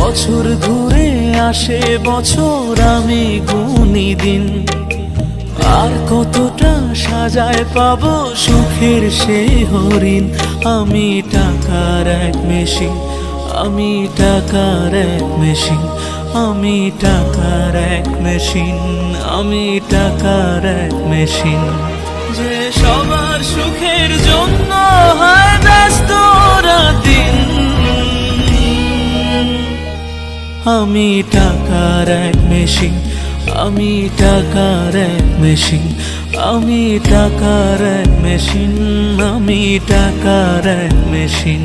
বছর ঘুরে আসে বছর, আমি গুনি দিন। আর কতটা সাজায় পাবো সুখের সেই হরিণ। আমি টাকার এক মেশিন, আমি টাকার এক মেশিন, আমি টাকার এক মেশিন, আমি টাকার এক মেশিন। যে সবার সুখের জন্য হয় ব্যস্ত রাতদিন। আমি টাকার এক মেশিন, আমি টাকার এক মেশিন, আমি টাকার এক মেশিন, আমি টাকার এক মেশিন।